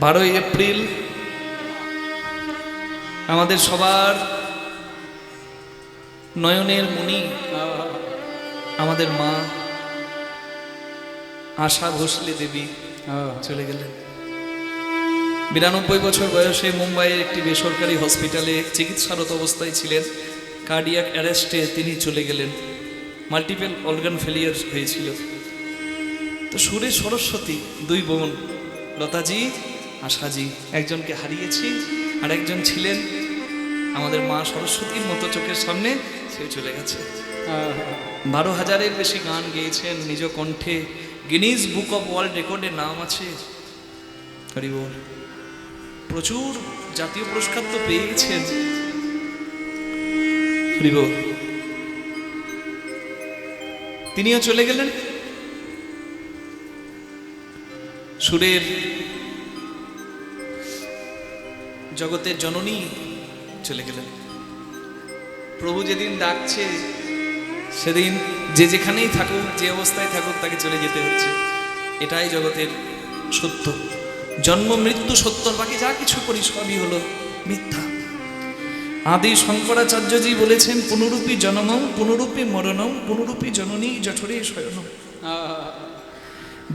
12ই April আমাদের সবার নয়নের মণি আমাদের মা আশা ভোসলে দেবী চলে গেলেন। 92 বছর বয়সে মুম্বাইয়ের একটি বেসরকারি হসপিটালে চিকিৎসারত অবস্থায় ছিলেন। কার্ডিয়াক অ্যারেস্টে তিনি চলে গেলেন। মাল্টিপল অর্গান ফেলিয়ার হয়েছিল। তো সুরে সরস্বতী দুই বোন লতাজি আশাজি, একজনকে হারিয়েছি আর একজন ছিলেন আমাদের মা সরস্বতীর মতো চোখের সামনে, সে চলে গেছে। 12,000-এর বেশি গান গেয়েছেন নিজ কণ্ঠে। গিনিজ বুক অফ ওয়ার্ল্ড রেকর্ডে নাম আছে। হরি বল। প্রচুর জাতীয় পুরস্কার তো পেয়েছেন। হরি বল। তিনিও চলে গেলেন। সুরের জগতের জননী চলে গেলেন। প্রভু যেদিন ডাকছে সেদিন যে যেখানেই থাকুক, যে অবস্থায় থাকুক, তাকে চলে যেতে হচ্ছে। এটাই জগতের সত্য। জন্ম মৃত্যু সত্য, বাকি যা কিছু করি সবই হলো মিথ্যা। আদি শঙ্করাচার্যজি বলেছেন, পুনরূপী জনমম পুনরূপী মরণম পুনরূপী জননী জঠরে শয়নম।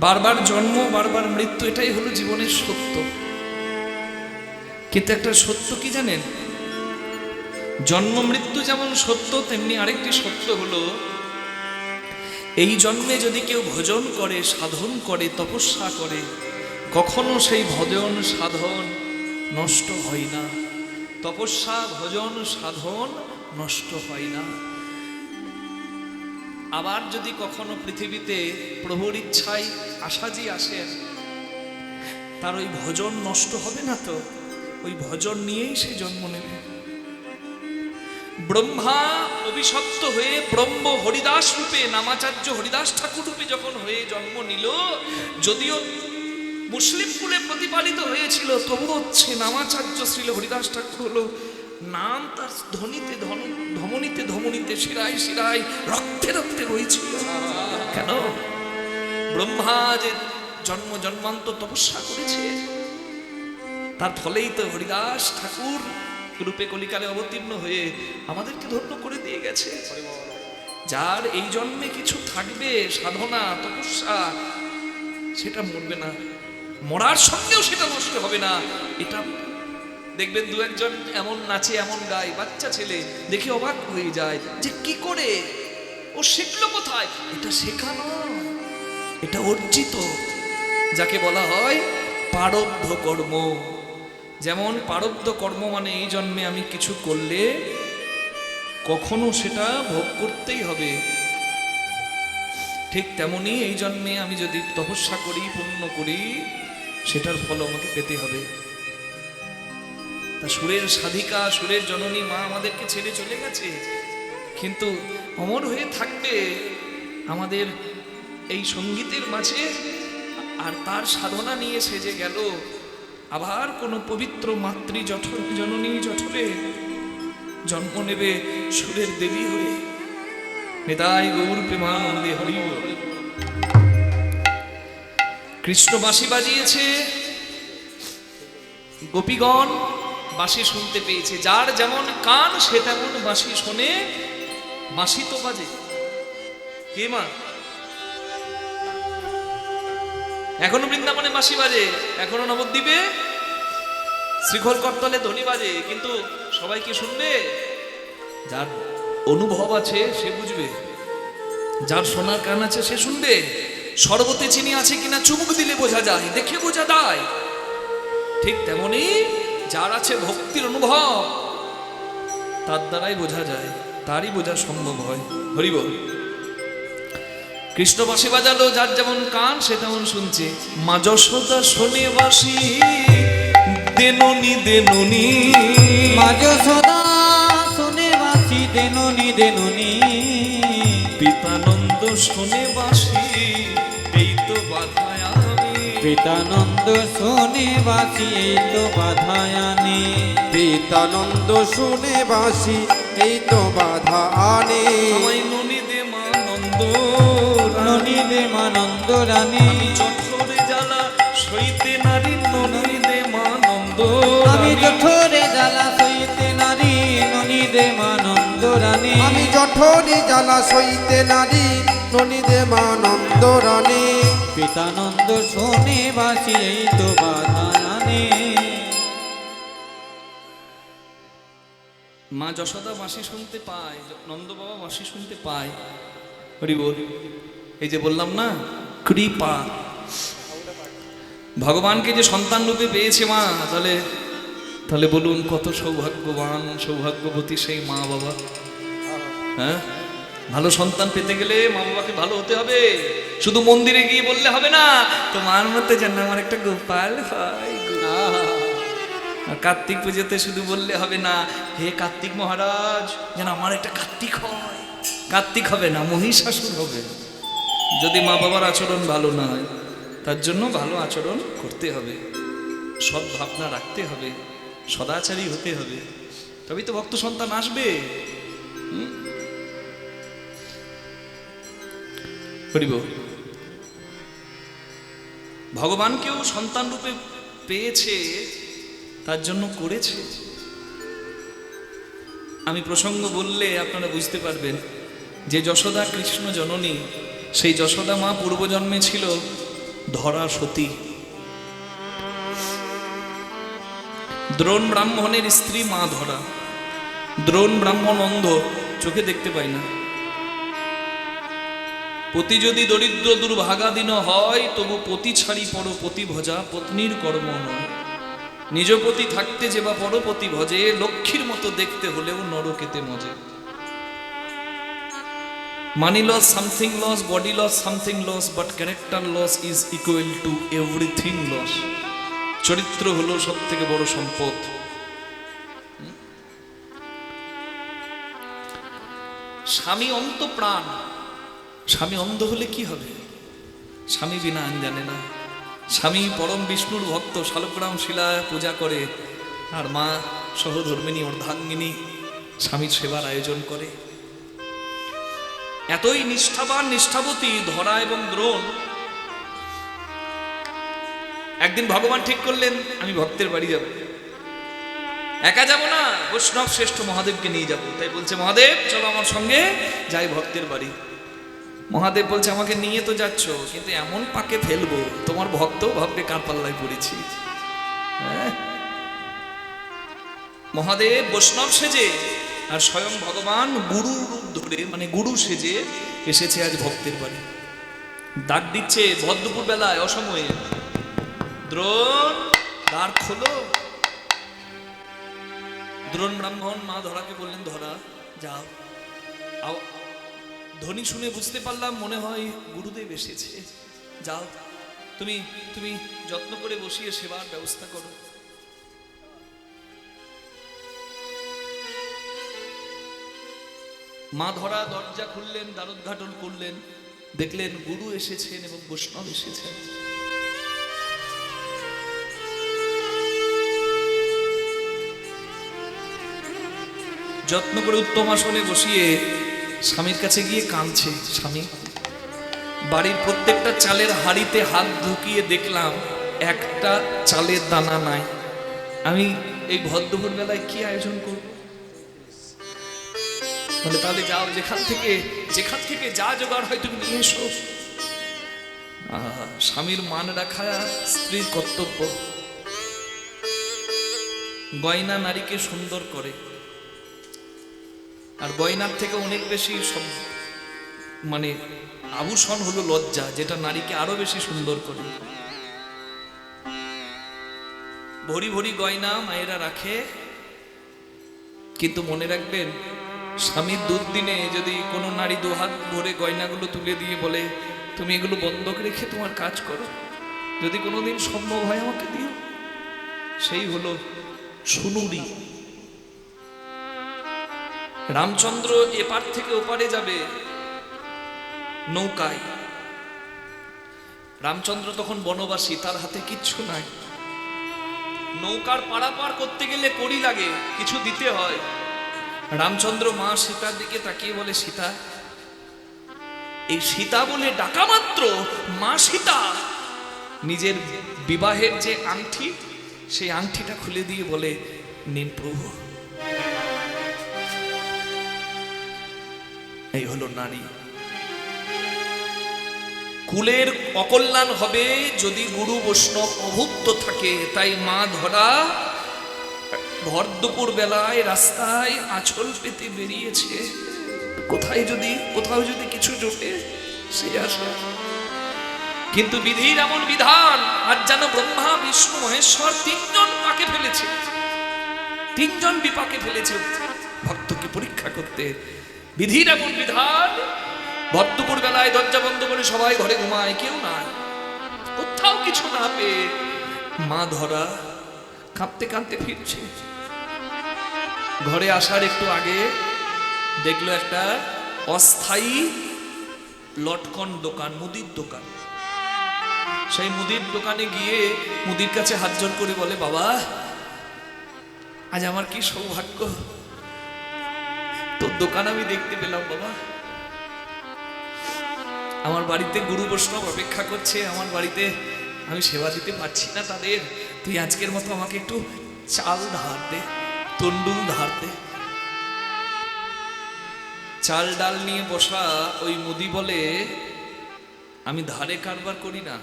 বারবার জন্ম বারবার মৃত্যু, এটাই হলো জীবনের সত্য। কিন্তু একটা সত্য কি জানেন? জন্ম মৃত্যু যেমন সত্য, তেমনি আরেকটি সত্য হলো, এই জন্মে যদি কেউ ভজন করে, সাধন করে, তপস্যা করে, কখনো সেই ভজন সাধন নষ্ট হয় না। তপস্যা ভজন সাধন নষ্ট হয় না। আবার যদি কখনো পৃথিবীতে প্রভুর ইচ্ছায় আশাজি আসেন, তার ওই ভজন নষ্ট হবে না তো? ওই ভজন নিয়েই সে জন্ম নেবে। ব্রহ্মা অভিশপ্ত হয়ে ব্রহ্ম হরিদাস রূপে, নামাচার্য হরিদাস ঠাকুর রূপে যখন হয়ে জন্ম নিল, যদিও মুসলিম কুলে প্রতিপালিত হয়েছিল, তবু হচ্ছে নামাচার্য শ্রীল হরিদাস ঠাকুর হলো। নাম তার ধ্বনিতে ধমনীতে ধমনীতে, শিরায় শিরায়, রক্তে রক্তে রয়েছিল। কেন? ব্রহ্মা যে জন্ম জন্মান্তর তপস্যা করেছে, তার ফলেই তো হরিদাস ঠাকুর রূপে কলিকালে অবতীর্ণ হয়ে আমাদেরকে ধন্য করে দিয়ে গেছে। যার এই জন্মে কিছু থাকবে, সাধনা তপস্যা, সেটা মরবে না, মরার সঙ্গেও সেটা নষ্ট হবে না। এটা দেখবেন দু একজন এমন নাচে, এমন গায়, বাচ্চা ছেলে দেখে অবাক হয়ে যায় যে কি করে ও শিখলো কোথায়। এটা শেখানো, এটা অর্জিত, যাকে বলা হয় প্রারব্ধ কর্ম। যেমন প্রারব্ধ কর্ম মানে এই জন্মে আমি কিছু করলে কখনো সেটা ভোগ করতেই হবে, ঠিক তেমনি এই জন্মে আমি যদি তপস্যা করি, পুণ্য করি, সেটার ফল আমাকে পেতে হবে। তা সুরের সাধিকা, সুরের জননী মা আমাদেরকে ছেড়ে চলে গেছে, কিন্তু অমর হয়ে থাকবে আমাদের এই সঙ্গীতের মাঝে। আর তার সাধনা নিয়ে সে যে গেল আবার কোনো পবিত্র মাতৃ জঠর, জননী জঠরে জন্ম নেবে সুরের দেবী হয়ে। নিতাই গৌর প্রেমানন্দে হরি বল। কৃষ্ণ বাঁশি বাজিয়েছে, গোপীগণ বাঁশি শুনতে পেয়েছে। যার যেমন কান সে তেমন বাঁশি শোনে। বাঁশি তো বাজে কে মা? এখনো বৃন্দাবনে বাঁশি বাজে, এখনো নবদ্বীপে শ্রীখোল করতলে ধ্বনি বাজে, কিন্তু সবাই কি শুনবে? যার অনুভব আছে সে বুঝবে, যার শোনার কান আছে সে শুনবে। শরবতে চিনি আছে কিনা চুমুক দিলে বোঝা যায়, দেখে বোঝা যায়। ঠিক তেমনি যার আছে ভক্তির অনুভব, তার দ্বারাই বোঝা যায়, তারই বোঝা সম্ভব হয়। হরি বল। কৃষ্ণ বাঁশি বাজালো, যার যেমন কান সে তেমন শুনছে। মা যশোদা শোনে বাঁশি দেনুনি দেনুনি, মা যশোদা শোনে বাঁশি দেনুনি দেনুনি। পিতানন্দ শোনে বাঁশি এই তো বাধায় আমি। পিতানন্দ শোনে বাঁশি এই তো বাধায় আনে। পিতানন্দ শুনে বাঁশি এই তো বাধা আনে। আমায় ননি দে মানন্দ, ননী দে মানন্দ রানী। আমি জঠরে জ্বালা সইতে নারী, ননি দে পাথরি জ্বালা সইতে নারী ননিদে মানন্দ রানী। পিতানন্দ শুনে বাসি এই তো বাধা আনে। মা যশোদা বাঁশি শুনতে পায়, নন্দ বাবা বাঁশি শুনতে পায়। হরি বল। এই যে বললাম না কৃপা, ভগবানকে যে সন্তান রূপে পেয়েছে মা, তাহলে তাহলে বলুন কত সৌভাগ্যবান সৌভাগ্যবতী সেই মা বাবা। হ্যাঁ, ভালো সন্তান পেতে গেলে মা বাবাকে ভালো হতে হবে। শুধু মন্দিরে গিয়ে বললে হবে না, তোমার মতো যেন আমার একটা গোপাল হয়। আর কার্তিক পুজোতে শুধু বললে হবে না, হে কার্তিক মহারাজ যেন আমার একটা কার্তিক হয়। কার্তিক হবে না, মহিষাসুর হবে যদি মা বাবার আচরণ ভালো না হয়। তার জন্য ভালো আচরণ করতে হবে, সৎ ভাবনা রাখতে হবে, সদাচারী হতে হবে, তবেই তো ভক্ত সন্তান আসবে। হরিব। ভগবানকেও সন্তান রূপে পেয়েছে, তার জন্য করেছে। আমি প্রসঙ্গ বললে আপনারা বুঝতে পারবেন যে যশোদা কৃষ্ণ জননী, সেই যশোদা মা পূর্বজন্মে ছিল ধরা সতী। দ্রোণ ব্রাহ্মণের স্ত্রী মা ধরা। দ্রোণ ব্রাহ্মণ অন্ধ, চোখে দেখতে পায় না। পতি যদি দরিদ্র দুর্ভাগাদীন হয়, তবু পতি ছাড়ি পরপতি ভজা পত্নীর কর্ম নয়। নিজ পতি থাকতে যে বা পরপতি ভজে, লক্ষ্মীর মতো দেখতে হলেও নরকেতে মজে। Money loss something loss, body loss something loss, but character loss is equal to everything loss. চরিত্র হলো সব থেকে বড় সম্পদ। স্বামী অন্ত প্রাণ। স্বামী অন্ধ হলে কি হবে? স্বামী বিনা আইন জানে না। স্বামী পরম বিষ্ণুর ভক্ত, শালগ্রাম শিলা পূজা করে, আর মা সহধর্মিনী অর্ধাঙ্গিনী স্বামীর সেবার আয়োজন করে। এতই নিষ্ঠাবান নিষ্ঠাবতী ধরা এবং দ্রোণ। একদিন ভগবান ঠিক করলেন আমি ভক্তের বাড়ি যাব, একা যাব না, বৈষ্ণব শ্রেষ্ঠ মহাদেবকে নিয়ে যাব। তাই বলছে মহাদেব চলো আমার সঙ্গে যাই ভক্তের বাড়ি। মহাদেব বলছে আমাকে নিয়ে তো যাচ্ছ, কিন্তু এমন পাকে ফেলবো তোমার ভক্ত ভাববে কার পাল্লায় পড়েছি। মহাদেব বৈষ্ণব সেজে আর স্বয়ং ভগবান গুরু রূপ ধরে, মানে গুরু সেজে এসেছে আজ ভক্তের বাড়ি। ডাক দিচ্ছে ভদ্রপুর বেলায় অসময়ে, দ্রোণ দ্বার খোলো। দ্রোণ ব্রাহ্মণ মা ধরাকে বললেন ধরা যাও। ধ্বনি শুনে বুঝতে পারলাম মনে হয় গুরুদেব এসেছে। যাও তুমি তুমি যত্ন করে বসিয়ে সেবার ব্যবস্থা করো। মা ধরা দরজা খুললেন, দ্বারোদ্ঘাটন করলেন, দেখলেন গুরু এসেছেন এবং বৈষ্ণব এসেছেন। যত্ন করে উত্তম আসনে বসিয়ে স্বামীর কাছে গিয়ে কাঁদছে। স্বামী, বাড়ির প্রত্যেকটা চালের হাঁড়িতে হাত ঢুকিয়ে দেখলাম একটা চালের দানা নাই। আমি এই ভদ্রপুর বেলায় কি আয়োজন করব? বলে তাহলে যাও, যেখান থেকে যা জোগাড় হয় তুমি নিয়ে এসো। স্বামীর মান রাখা স্ত্রীর কর্তব্য। গয়না নারীকে সুন্দর করে, আর গয়নার থেকে অনেক বেশি মানে আভূষণ হলো লজ্জা, যেটা নারীকে আরো বেশি সুন্দর করে। ভরি ভরি গয়না মায়েরা রাখে, কিন্তু মনে রাখবেন স্বামীর দুর্দিনে যদি কোনো নারী দুহাত ভরে গয়নাগুলো তুলে দিয়ে বলে তুমি এগুলো বন্ধক রেখে তোমার কাজ করো, যদি কোনোদিন সম্ভব হয় আমাকে দিও, সেই হলো সুনুরি। রামচন্দ্র এপার থেকে ওপারে যাবে নৌকায়। রামচন্দ্র তখন বনবাসী, তার হাতে কিচ্ছু নাই। নৌকার পারাপার করতে গেলে কড়ি লাগে, কিছু দিতে হয়। রামচন্দ্র মা সীতার দিকে তাকিয়ে বলে সীতা। এই সীতা বলে ডাকা মাত্র মা সীতা নিজের বিবাহের যে আংটি, সেই আংটিটা খুলে দিয়ে বলে নিন প্রভু। এই হলো নারী। কুলের অকল্যাণ হবে যদি গুরু বৈষ্ণব অভুক্ত থাকে। তাই মা ধরা ভর দুপুর বেলায় রাস্তায় আঁচল পেতে বেরিয়েছে। কোথাও যদি কিছু জোটে সে আসে। কিন্তু বিধির এমন বিধান, আজ যেন ব্রহ্মা বিষ্ণু মহেশ্বর তিনজন পাকে ফেলেছে, তিনজন বিপাকে ফেলেছে ভক্তকে পরীক্ষা করতে। বিধির এমন বিধান, ভর-দুপুর বেলায় দরজা বন্ধ করে সবাই ঘরে ঘুমায়, কেউ নাই, কোথাও কিছু না পেয়ে মা ধরা কাঁদতে কাঁদতে ফিরছে। ঘরে আসার একটু আগে দেখলো একটা অস্থায়ী লটকন দোকান, মুদির দোকান। সেই মুদির দোকানে গিয়ে মুদির কাছে হাত জোড় করে বলে, বাবা আজ আমার কি সৌভাগ্য, তোর দোকান আমি দেখতে পেলাম। বাবা, আমার বাড়িতে গুরু বৈষ্ণব অপেক্ষা করছে, আমার বাড়িতে আমি সেবা দিতে পারছি না তাদের, তুই আজকের মতো আমাকে একটু চাল ধার দে, তন্ডুল ধার দে। চাল ডাল নিয়ে বসা ওই মুদি বলে, আমি ধারে কারবার করি না,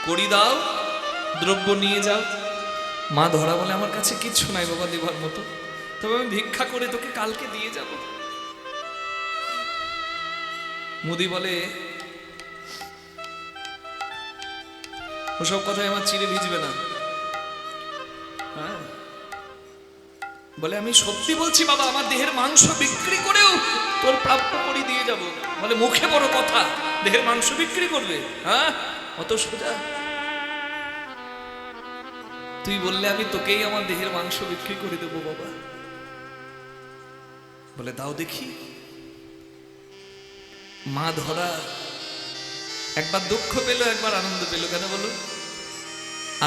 করি দাও, দ্রব্য নিয়ে যাও। মা ধরা বলে, আমার কাছে কিচ্ছু নাই বাবা দেবার মতো, তবে আমি ভিক্ষা করে তোকে কালকে দিয়ে যাব। মুদি বলে, ওসব কথায় আমার চিড়ে ভিজবে না। হ্যাঁ, বলে আমি সত্যি বলছি বাবা, আমার দেহের মাংস বিক্রি করেও তোর প্রাপ্য করি দিয়ে যাব। বলে মুখে বড় কথা, দেহের মাংস বিক্রি করবে? হ্যাঁ, অত সোজা? তুই বললে আমি তোকেই আমার দেহের মাংস বিক্রি করে দেবো বাবা। বলে দাও দেখি। মা ধরা একবার দুঃখ পেল, একবার আনন্দ পেল। কেন বলো?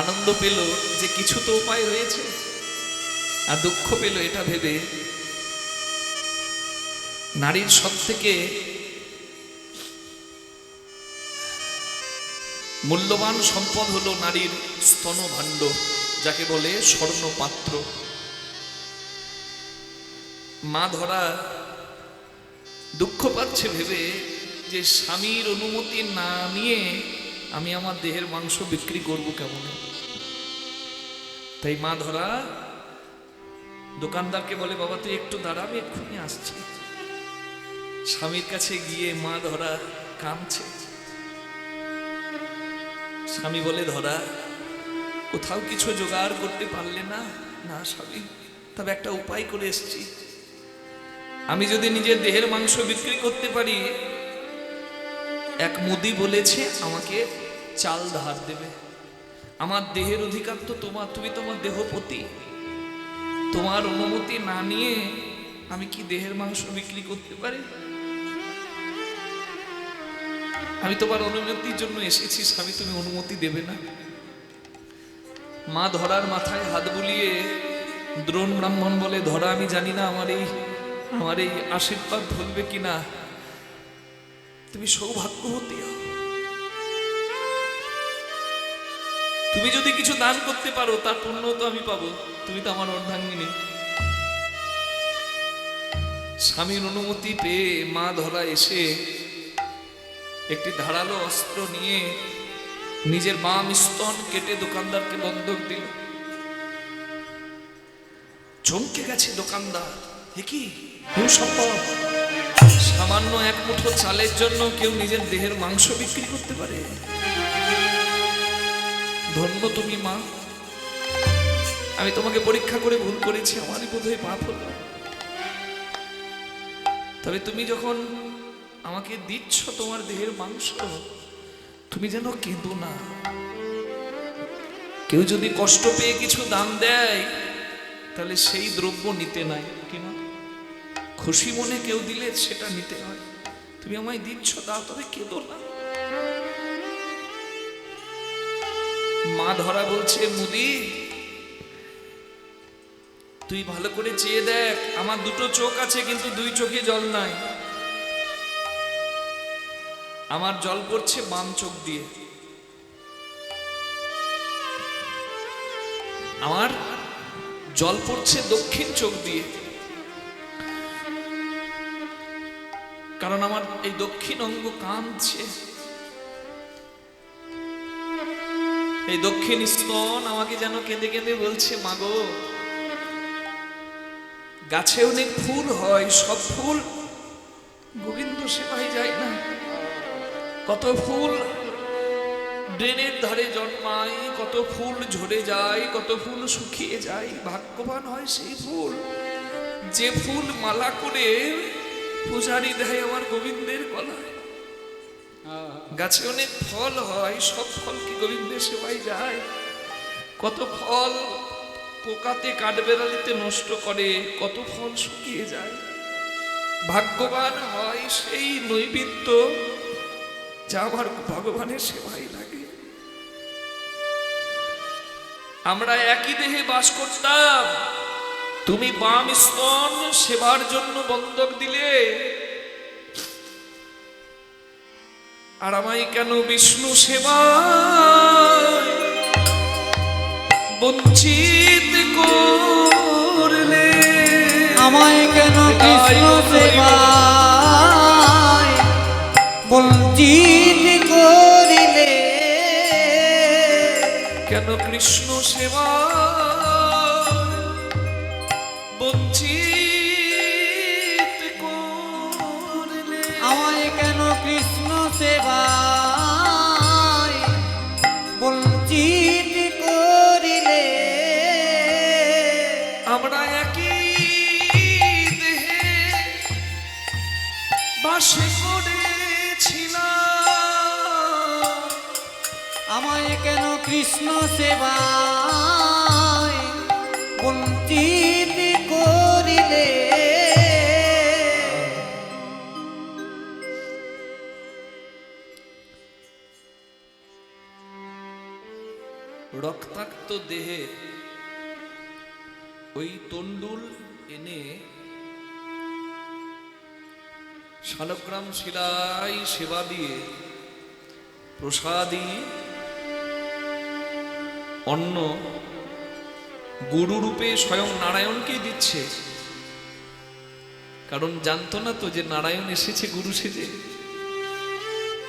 আনন্দ পেল যে কিছু তো উপায় হয়েছে, আর দুঃখ পেল এটা ভেবে নারীর সব থেকে মূল্যবান সম্পদ হলো নারীর স্তনভাণ্ড, যাকে বলে স্বর্ণ পাত্র। মা ধরা দুঃখ পাচ্ছে ভেবে যে স্বামীর অনুমতি না নিয়ে আমি আমার দেহের মাংস বিক্রি করব কেমন। তাই মা ধরা দোকানদারকে বলে, বাবা তুই একটু দাঁড়া, আমি এক্ষুনি আসছি। স্বামীর কাছে গিয়ে মা ধরা কাঁদছে। স্বামী বলে, ধরা কোথাও কিছু জোগাড় করতে পারলে না? না স্বামী, তবে একটা উপায় করে এসেছি। আমি যদি নিজের দেহের মাংস বিক্রি করতে পারি, এক মুদি বলেছে আমাকে চাল ধার দেবে। আমার দেহের অধিকার তো তোমার, তুমি তোমার দেহপতি, তোমার অনুমতি না নিয়ে আমি কি দেহের মাংস বিক্রি করতে পারি? আমি তোমার অনুমতির জন্য এসেছি স্বামী, তুমি অনুমতি দেবে না? মা ধরার মাথায় হাত বুলিয়ে দ্রোণ ব্রাহ্মণ বলে, ধরা আমি জানি না আমার এই আশীর্বাদ ভুলবে কিনা, তুমি সৌভাগ্যবতী হও। তুমি যদি কিছু দান করতে পারো তার পুণ্য তো আমি পাবো, তুমি তো আমার অর্ধাঙ্গিনী। স্বামীর অনুমতি পেয়ে মা ধরা এসে একটি ধারালো অস্ত্র নিয়ে নিজের বাম স্তন কেটে দোকানদারকে বন্ধক দিল। চমকে গেছে দোকানদার, এ কি সম্ভব? সামান্য এক মুঠো চালের জন্য কেউ নিজের দেহের মাংস বিক্রি করতে পারে? ধন্য তুমি মা, আমি তোমাকে পরীক্ষা করে ভুল করেছি, আমারই বোধহয় পাপ হলো। তবে তুমি যখন আমাকে দিচ্ছ তোমার দেহের মাংস, তুমি যেন কেঁদো না। কেউ যদি কষ্ট পেয়ে কিছু দান দেয় তাহলে সেই দ্রব্য নিতে নাই, কিনা খুশি মনে কেউ দিলে সেটা নিতে হয়। তুমি আমায় দিচ্ছ, দাও, তবে কেঁদো না। মা ধরা বলছে, মুদি তুই ভালো করে চেয়ে দেখ, আমার দুটো চোখ আছে কিন্তু দুই চোখে জল নাই। আমার জল পড়ছে বাম চোখ দিয়ে, আমার জল পড়ছে দক্ষিণ চোখ দিয়ে। কারণ আমার এই দক্ষিণ অঙ্গ কাঁদছে। এই দক্ষিণ স্তন আমাকে যেন কেঁদে কেঁদে বলছে, মাগো গাছে অনেক ফুল হয়, সব ফুল গোবিন্দ সেবায় যায় না। কত ফুল ড্রেনের ধারে জন্মায়, কত ফুল ঝরে যায়, কত ফুল শুকিয়ে যায়। ভাগ্যবান হয় সেই ফুল যে ফুল মালা করে পূজারি দেয় আমার গোবিন্দের গলায়। গাছে অনেক ফল হয়, সব ফল কি গোবিন্দের সেবায় যায়? কত ফল পোকাতে কাঠবেড়ালিতে নষ্ট করে, কত ফল শুকিয়ে যায়। ভাগ্যবান হয় সেই নৈবেদ্য যা আমার ভগবানের সেবায় লাগে। আমরা একই দেহে বাস করতাম, তুমি বাম স্তন সেবার জন্য বন্ধক দিলে, আর আমায় কেন বিষ্ণু সেবায় বঞ্চিত করলে? আমায় কেন কৃষ্ণ সেবায় বঞ্চিত করিলে? কেন কৃষ্ণ সেবা বঞ্চিত করলে? আমায় কেন কৃষ্ণ সেবায় বঞ্চিত করিলে? আমরা একই দেহে বাস করেছিলাম, আমায় কেন কৃষ্ণ সেবায় বঞ্চিত করিলে? রক্তাক্ত দেহে ওই তন্ডুল এনে শালগ্রাম শিলায় সেবা দিয়ে প্রসাদী অন্ন গুরু রূপে স্বয়ং নারায়ণকে দিচ্ছে। কারণ জানতো না তো যে নারায়ণ এসেছে গুরু সেজে।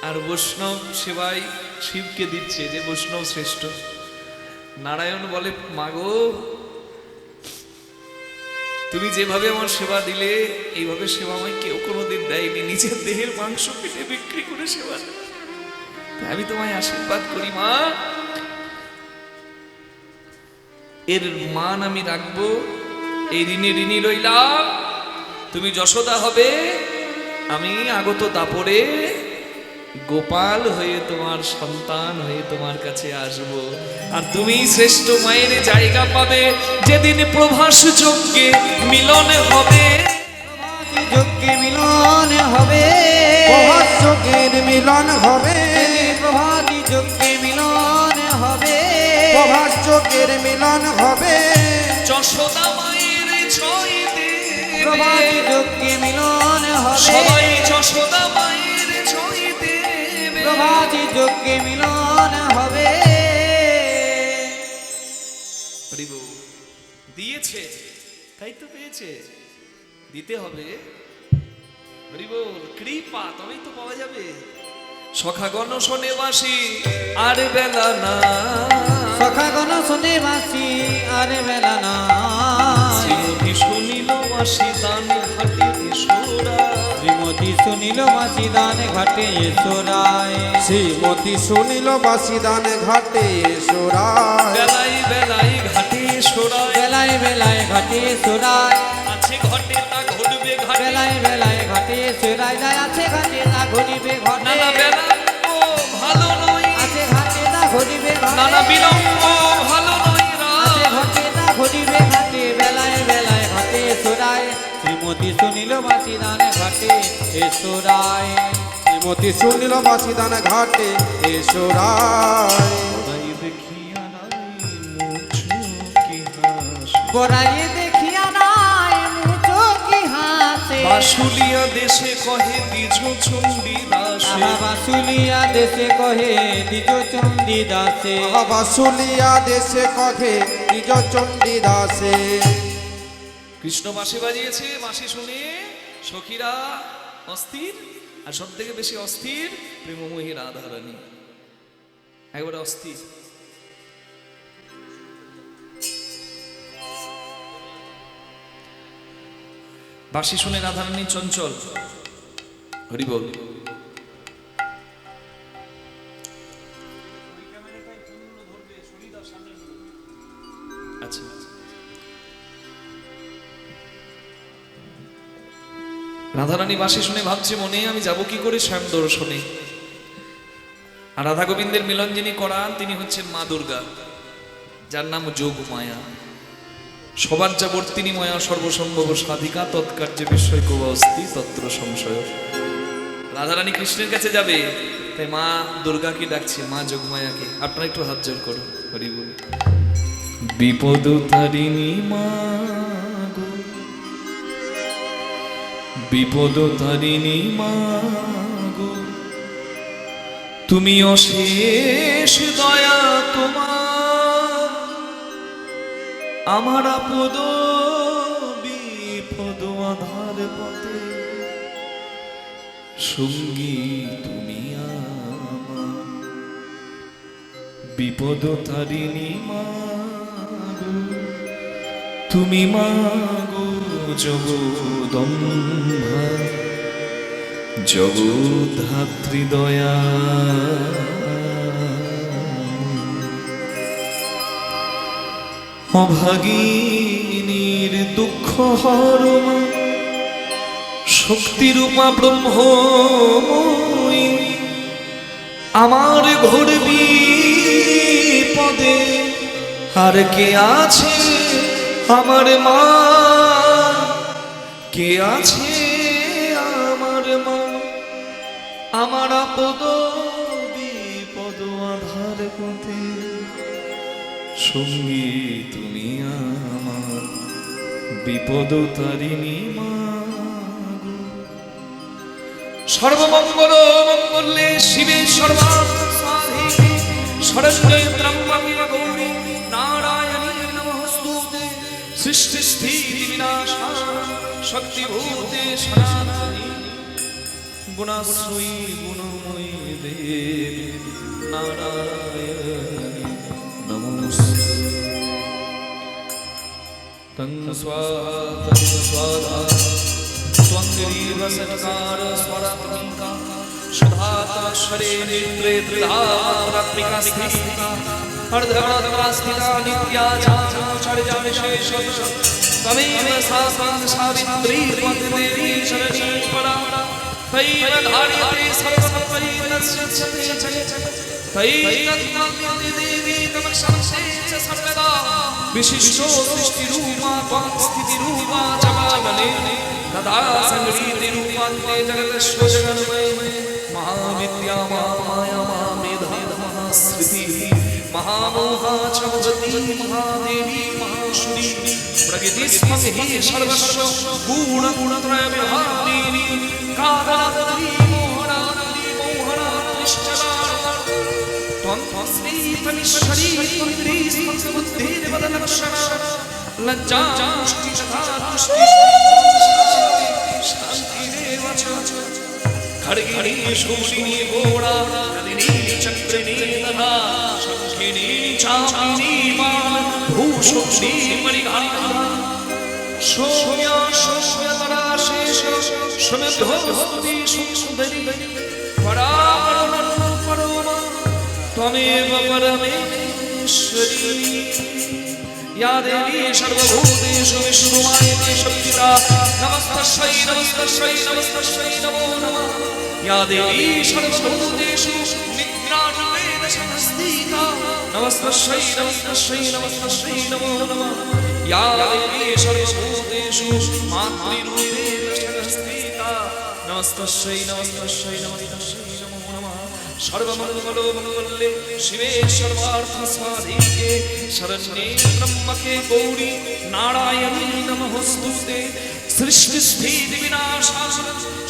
আর বৈষ্ণব সেবায় শিবকে দিচ্ছে, যে বৈষ্ণব শ্রেষ্ঠ। নারায়ণ বলে, মাগো তুমি যেভাবে আমার সেবা দিলে, এইভাবে সেবা আমায় কেউ কোনোদিন দেয়নি। নিজের দেহের মাংস কেটে বিক্রি করে সেবা দেয়। আমি তোমায় আশীর্বাদ করি মা, এর মান আমি রাখবো, এই ঋণে ঋণী রইলাম। তুমি যশোদা হবে, আমি আগত দাপরে গোপাল হয়ে তোমার সন্তান হয়ে তোমার কাছে আসব। আর তুমি শ্রেষ্ঠ মায়ের জায়গা পাবে যেদিন প্রভাস যজ্ঞে মিলন হবে। যজ্ঞে মিলন হবে, প্রভাস যজ্ঞের মিলন হবে, প্রভাতী যজ্ঞে মিলন হবে, প্রভাস যজ্ঞের মিলন হবে। যশোদা মায়ের জয় দেবে, প্রভাতী যজ্ঞে মিলন হবে, সবাই যশোদা মায়ের জয় দেবে। প্রভাতী যজ্ঞে মিলন হবে। হরি বল। দিয়েছে তাই তো পেয়েছে, দিতে হবে। হরি বল। কৃপা তবেই তো পাওয়া যাবে। সখাগণ শোনে বাসি আর বেলা না, সখাগণ শুনে বাসি আর বেলা না, শ্রীমতী শুনিল বাসি দান ঘাটে এসোরা, শ্রীমতী শুনিল বাসি দান ঘাটে এসোরায়, শ্রীমতী শুনিল বাসিদান ঘাটে সোরায়। বেলাই বেলাই ঘাটে এসোরায়, বেলায় বেলায় ঘাটে এসোরায়, আছে ঘটে তা ঘটবে ঘাটে। বেলায় বেলায় ঘাটে এসোরায় যায়, আছে ঘাটে তা ঘটিবে ঘটে, নানা বেলাঙ্গ ভালো নয়, আছে ঘাটে তা ঘটিবে ঘটে, নানা বিলম্ব ভালো নয় আছে রাত। ঘটে তা ঘটিবে ঘাটে, বেলায় বেলায় ঘাটে এসোরায়, শ্রীমতী শুনিল বাসি দান ঘাটে এসোরায়, শ্রীমতী শুনিল বাসিদান ঘাটে সোরায়। বড়াইয়ে দেখিয়া নাই মুচো কি হাসে, বাসুলিয়া দেশে কহে দ্বিজ চণ্ডী দাসে, আহা বাসুলিয়া দেশে কহে দ্বিজ চণ্ডী দাসে, বাসুলিয়া দেশে কহে নিজ চণ্ডী দাসে। কৃষ্ণ বাঁশি বাজিয়েছে, বাঁশি শুনে সখীরা অস্থির, আর সব থেকে বেশি অস্থির প্রেমময়ী রাধারানী, একবারে অস্থির। বাঁশি শুনে রাধারানী চঞ্চল। হরি বল। আচ্ছা, রাধারানী বাঁশি শুনে ভাবছে মনে, আমি যাব কি করে শ্যাম দর্শনে। আর রাধা গোবিন্দের মিলন যিনি করান তিনি হচ্ছেন মা দুর্গা, যার নাম যোগ মায়া। সবার যা বর্তিনী মায়া সর্বসম্ভব সাধিকা, তৎকার্যে বিস্ময় অস্তি তত্র সংশয়। রাধারানী কৃষ্ণের কাছে যাবে, তাই মা দুর্গাকে ডাকছে, মা যোগমায়াকে। আপনারা একটু হাত জোর করুন, হরি বল। বিপদ তারিণী মা গো, বিপদ তারিণী মা গো, তুমি অশেষ দয়া তোমার, আমার আপদ বিপদ আধার পথে, সঙ্গী তুমি আমার। বিপদ তারিণী মা গো, তুমি মা গো জগদম্বা, জগদ্ধাত্রী দয়া। অভাগিনীর দুঃখ হরমা, শক্তিরূপা ব্রহ্মময়ী, আমার ঘোর বিপদে আর কে আছে আমার মা, কে আছে আমার মা, আমার আপদ বিপদ আধার পথে, সঙ্গী তুমি আমার। বিপদ তারিণী মা গো। সর্বমঙ্গল মঙ্গলে শিবে সর্বার্থ সাধিকে, শরণ্যে ত্র্যম্বকে গৌরী নারায়ণী নমস্তুতে, সৃষ্টি স্থিতি বিনাশায় শক্তিভূতে সনাতনী, গুণাশ্রয়ী গুণময়ী দেবী নারায়ণী নমস্তুতে। তং স্বাহা তং স্বাহা ত্বঙ্গীব সৎকার স্বরাত্মিকা, সুধাতমস্বরে নেত্রে ত্রিধাত্মিকা স্থিতা, अर्धगणस्थिता नित्या चाचर्या विशेष तमेव सासं सावित्री त्वदेवी शरणी परा, तैव धारित्री सर्वसर्वैर्नश्यते तैव देवी तमक्षंसे च सर्वदा, विशिष्टो सृष्टिरूपा त्वं स्थितिरूपा च पावने, तथा संगीतिरूपान्ते जगतस्व जगन्मये, महाविद्या माया मेधा महाश्रुति, महामोहा च भवती महादेवी महाशुरी, प्रकृतिस्त्वं हि सर्वस्व गुणत्रय विभागिनी, कादादि मोहनादि मोहनादिश्चला, त्वं स्त्रीतमीश्वरी त्वं बुद्धिर्वदलक्षणा, लज्जा तुष्टि तथा तुष्टि शान्तिरेव च, खड्गिनी शूलिनी घोड़ा नलिनी चक्रिणी तथा शङ्खिनी चापिनी माला भूषुण्डी मणिघण्टा, सौम्या सौम्यतरा शेष श्रमभ्योस्ति सुन्दरी, परापरमं परमा त्वमेव परमेश्वरी, या देवी सर्वभूतेषु विष्णुमायते शक्तिता, नमस्तस्यै नमस्तस्यै नमस्तस्यै नमो नमः, या देवी सर्वभूतेषु निद्रारूपेण संस्थिता, नमस्तस्यै नमस्तस्यै नमस्तस्यै नमो नमः, या देवी सर्वभूतेषु मातृरूपेण संस्थिता, नमस्तस्यै नमस्तस्यै नमस्तस्यै नमो नमः। सर्वमंगलो मंगले शिवे सर्वार्थ साधिके, शरण्ये त्र्यंबके गौरी नारायणी नमोस्तुते, सृष्टि स्थिति विनाशाय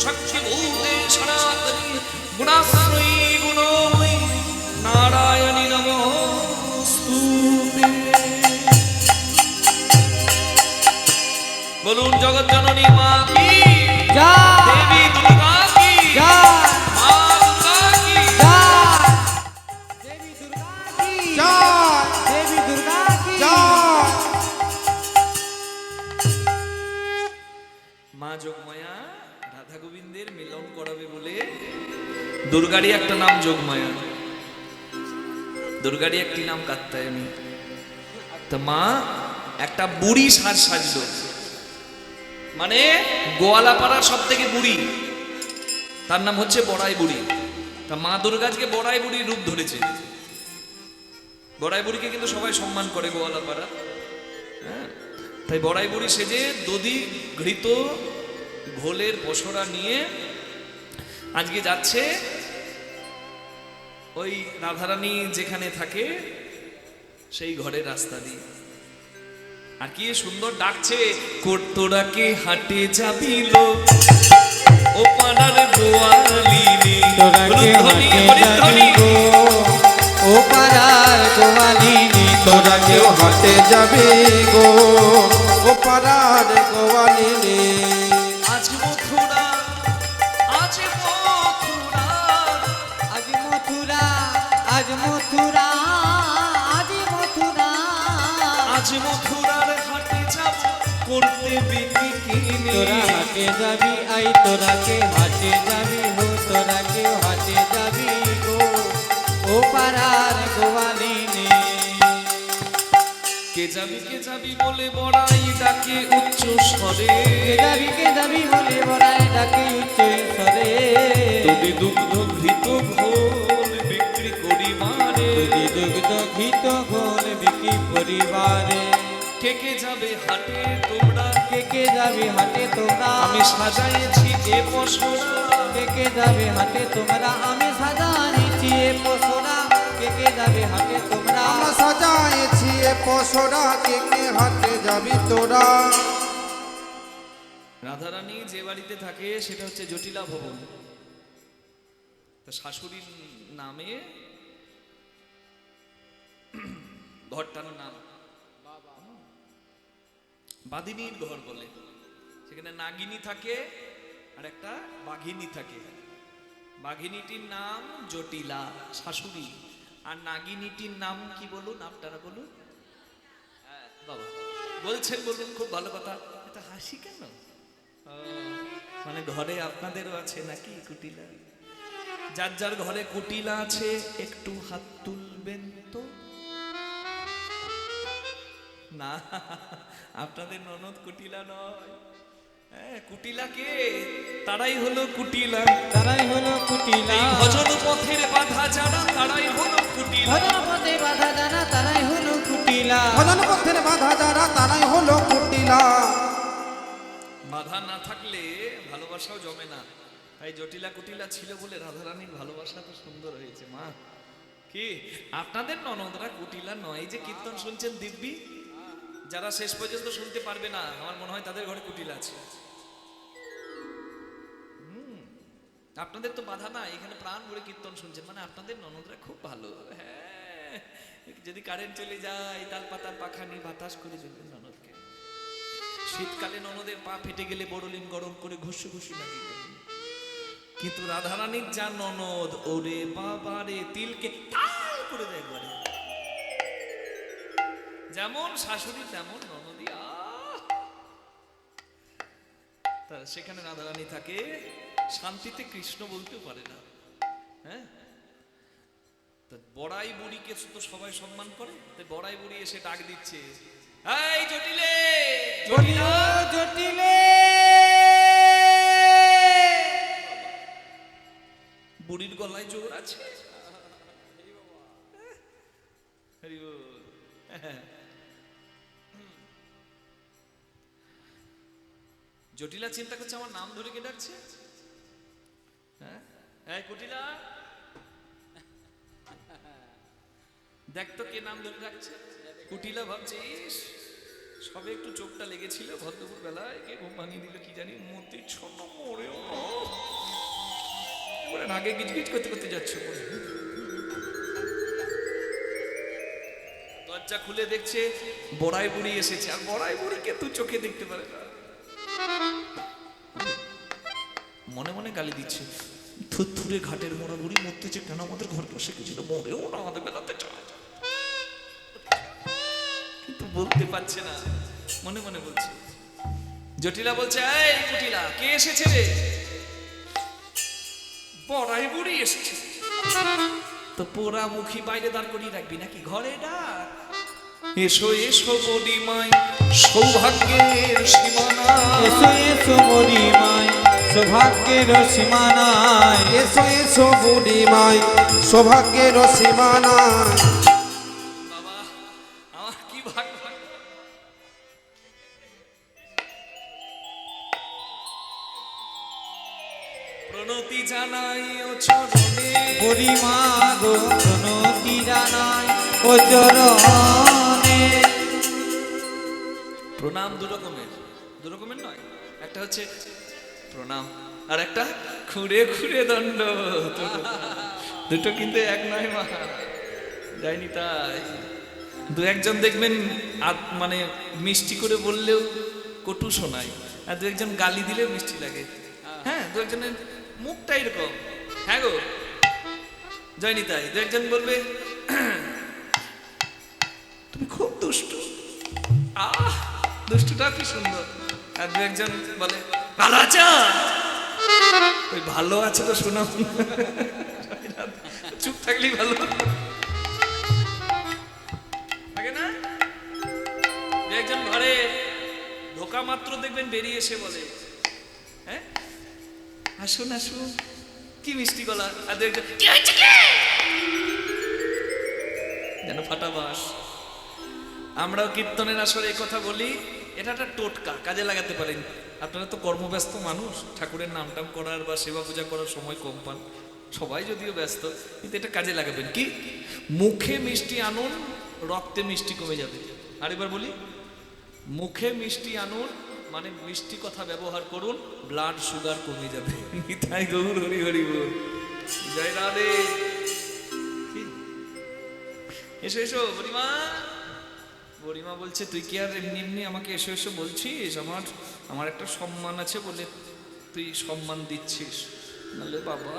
शक्तिभूते सनातनी, गुणाश्रयी गुणमयी नारायणी नमोस्तुते। बोलून जगत जननी माँ की जय। देवी दुर्गा যোগমায়া রাধা গোবিন্দের মিলন করাবে বলে দুর্গারই একটা নাম যোগমায়া, দুর্গারই একটি নাম কাত্যায়নী। তা মা একটা বুড়ি সাজ সাজলো, মানে গোয়ালাপাড়ার সব থেকে বুড়ি, তার নাম হচ্ছে বড়াই বুড়ি। তা মা দুর্গা আজকে বড়াই বুড়ির রূপ ধরেছে। বড়াই বুড়িকে কিন্তু সবাই সম্মান করে গোয়ালাপাড়া, হ্যাঁ। তাই বড়াই বুড়ি সেজে দধি ঘৃত ঘোলের পসরা নিয়ে আজকে যাচ্ছে ওই রাধারানী যেখানে থাকে সেই ঘরের রাস্তা দিয়ে। আর কি সুন্দর ডাকছে, তোরাকে হাটে যাবি লো ও পাড়ার গোয়ালিনী, তোরাকে হাটে যাবি গো ও পাড়ার গোয়ালিনী, তোরাকেও হাটে যাবি গো ও পাড়ার গোয়ালিনী। আজ মথুরা আজ মথুরা আজ মথুরা আজ মথুরা আজ মথুরা আজ মথুরার হাটে যাব করতে বিক্রি কিনে। তোরা হাটে যাবি আই তোরাকে হাটে যাবি হো তোরাকে হাটে যাবি গো ও পাড়ার গোয়ালিনী। কে যাবি বলে বড়াই ডাকে উচ্চ স্বরে, কে যাবি বলে বড়াই ডাকে উচ্চ স্বরে। তোদের দুগ্ধ ঘৃত ঘোল বিক্রি করিবারে, যদি দুগ্ধ ঘৃত ঘোল বিক্রি পরিবারে। কে যাবে হাটে তোমরা, কে যাবে হাটে তোমরা, আমি সাজাইছি এ পসরা। কে যাবে হাটে তোমরা, আমি সাজাইছি এ পসরা। কে যাবে হাটে তোমরা, আমরা সাজাইছি এ পসরা, কে হাটে যাবি তোরা। রাধারানী যে বাড়িতে থাকে সেটা হচ্ছে জটিলা ভবন। তা শাশুড়ির নামে ঘরটার নাম বাদিনীর ঘর বলে। সেখানে নাগিনী থাকে আর একটা বাঘিনী থাকে। বাঘিনীটির নাম জটিলা শাশুড়ি, আর নাগিনীটির নাম কি বলুন আপনারা বলুন? বাবা বলছেন, বলুন, খুব ভালো কথা। এটা হাসি কেন? মানে ঘরে আপনাদেরও আছে নাকি কুটিলা? যার যার ঘরে কুটিলা আছে একটু হাত তুলবেন তো। না, আপনাদের ননদ কুটিলা নয়। হ্যাঁ, কুটিলা কে? তারাই হলো কুটিলা, তারাই হলো কুটিলা। এই ভজন পথের বাধা যারা তারাই হলো কুটিলা। ভজন পথে বাধা যারা তারাই হলো কুটিলা। ভজন পথের বাধা যারা তারাই হলো কুটিলা। বাধা না থাকলে ভালোবাসাও জমে না। তাই জটিলা কুটিলা ছিল বলে রাধারানীর ভালোবাসা তো সুন্দর হয়েছে। মা কি আপনাদের ননদরা কুটিলা নয়? যে কীর্তন শুনছেন দিব্যি, যারা শেষ পর্যন্ত শুনতে পারবে না আমার মনে হয় তাদের ঘরে কুটিলা আছে। আপনাদের তো বাধা না, এখানে প্রাণ ভরে কীর্তন শুনছেন, মানে আপনাদের ননদরা খুব ভালো। হ্যাঁ, যদি কারেন্ট চলে যায় তাল পাতার পাখানি বাতাস করে দেবেন ননদকে। শীতকালে ননদের পা ফেটে গেলে বড়লিন গরম করে ঘুষু ঘুষু লাগিয়ে দেবেন। কিন্তু রাধারানীর যা ননদ, ওরে বাবারে, তিলকে তাল করে দেয় একবারে। যেমন শাশুড়ি তেমন ননদি। তা সেখানে রাধারানী থাকে, শান্তিতে কৃষ্ণ বলতেও পারে না। হ্যাঁ, তা বড়াই বুড়িকে তো সবাই সম্মান করে, তাই বড়াই বুড়ি এসে ডাক দিচ্ছে, এই জটিলে, জটিলা, জটিলে। বুড়ির গলায় জোর আছে। হরি বল। জটিলা চিন্তা করছে আমার নাম ধরে কে ডাকছে। হ্যাঁ, এই কুটিলা, দেখ তো কে নাম ধরে ডাকছে। কুটিলা ভাবছে, ইস, সবে একটু চোখটা লেগেছিল ভদ্রপুর বেলায়, কে ঘুম ভাঙিয়ে দিল কি জানি, মূর্তির ছোট মরেও আগে গিজগিজ করতে করতে যাচ্ছে। দরজা খুলে দেখছে বড়াই বুড়ি এসেছে, আর বড়াই বুড়িকে তুই চোখে দেখতে পারে না। মনে মনে গালি দিচ্ছে, থুরথুরে ঘাটের মোড়া বুড়ি মরতেছে কেন, আমাদের ঘর বসে গেছিল, মরেও না আমাদের বেলাতে চায়, কিন্তু বলতে পারছে না, মনে মনে বলছে। জটিলা বলছে, এই কুটিলা, কে এসেছে রে? বড়াই বুড়ি এসেছে। তো পোড়া মুখী বাইরে দাঁড় করিয়ে রাখবি নাকি? ঘরে ডাক, এসো এসো বড়িমাই সৌভাগ্যের সীমানা। এসো এসো মরিমায় সৌভাগ্যের সীমানায়। এসো এসো বুড়িমাই সৌভাগ্যের সীমানা। বাবা আমার কি ভাগ ভাগ। প্রণতি জানাই ও চরণে, বুড়িমা গো প্রণতি জানাই ও চরণে। প্রণাম দু রকমের নয়, একটা হচ্ছে প্রণাম আর একটা খুঁড়ে খুঁড়ে দণ্ড। দুটো কিন্তু এক নয় মা, যায়নি তাই। দু একজন দেখবেন মানে মিষ্টি করে বললেও কটু শোনায়, আর দু একজন গালি দিলেও মিষ্টি লাগে। হ্যাঁ, দু একজনের মুখটা এরকম। হ্যাঁ গো, যায়নি তাই। দু একজন বলবে তুমি খুব দুষ্টু, আহ দুষ্টুটা কি সুন্দর। আর দু একজন বলে ভালো আছো, ওই ভালো আছে তো শোনাও, চুপ থাকলেই ভালো থাকে না? দু একজন ঘরে ঢোকা মাত্র দেখবেন বেরিয়ে এসে বলে, হ্যাঁ আসুন আসুন, কি মিষ্টি গলা। আর দু একজন কি হয়েছে কি? যেন ফাটা বাঁশ। আমরাও কীর্তনের আসরে এই কথা বলি, এটা একটা টোটকা, কাজে লাগাতে পারেন। আপনারা তো কর্মব্যস্ত মানুষ, ঠাকুরের নামটাম করার বা সেবা পূজা করার সময় কম পান, সবাই যদিও ব্যস্ত, কিন্তু এটা কাজে লাগাবেন। কি? মুখে মিষ্টি আনুন, রক্তে মিষ্টি কমে যাবে। আরেকবার বলি, মুখে মিষ্টি আনুন মানে মিষ্টি কথা ব্যবহার করুন, ব্লাড সুগার কমে যাবে। নিতাই গৌর হরি হরি বল, জয় রাধে। এসো এসো বুড়িমা। বুড়িমা বলছে, তুই কি আর এমনি এমনি আমাকে এসো এসো বলছিস? আমার একটা সম্মান আছে বলে তুই সম্মান দিচ্ছিস, নাহলে বাবা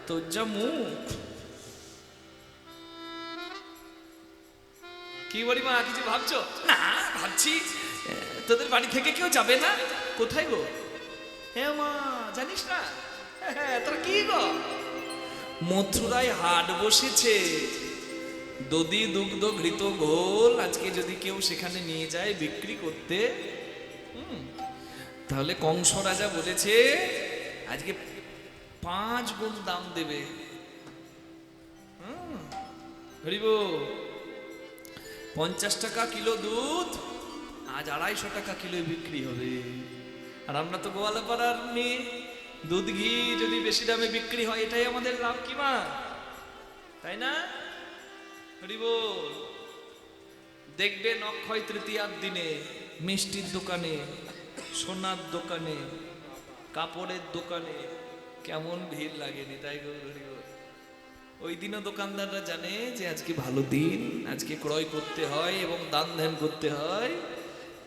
তোর যা মুখ। কি বুড়িমা, কিছু ভাবছো? না ভাবছি তোদের বাড়ি থেকে কেউ যাবে না। কোথায় গো? হ্যাঁ মা, জানিস না? হ্যাঁ, তোরা কি গো? মথুরায় হাট বসেছে, দধি দুগ্ধ ঘৃত ঘোল। আজকে যদি কেউ সেখানে নিয়ে যায় বিক্রি করতে, তাহলে কংস রাজা বলেছে আজকে 5 গুণ দাম দেবে। হরিব, 50 টাকা কিলো দুধ আজ 250 টাকা কিলো বিক্রি হবে। আর আমরা তো গোয়ালাপাড়ার মেয়ে, দুধ ঘি যদি বেশি দামে বিক্রি হয় এটাই আমাদের লাভ কি মা, তাই না? দেখবেন অক্ষয় তৃতীয়ার দিনে মিষ্টির দোকানে, সোনার দোকানে, কাপড়ের দোকানে কেমন ভিড় লাগেনি, তাই গো? ওই দিনও দোকানদাররা জানে যে আজকে ভালো দিন, আজকে ক্রয় করতে হয় এবং দান ধ্যান করতে হয়।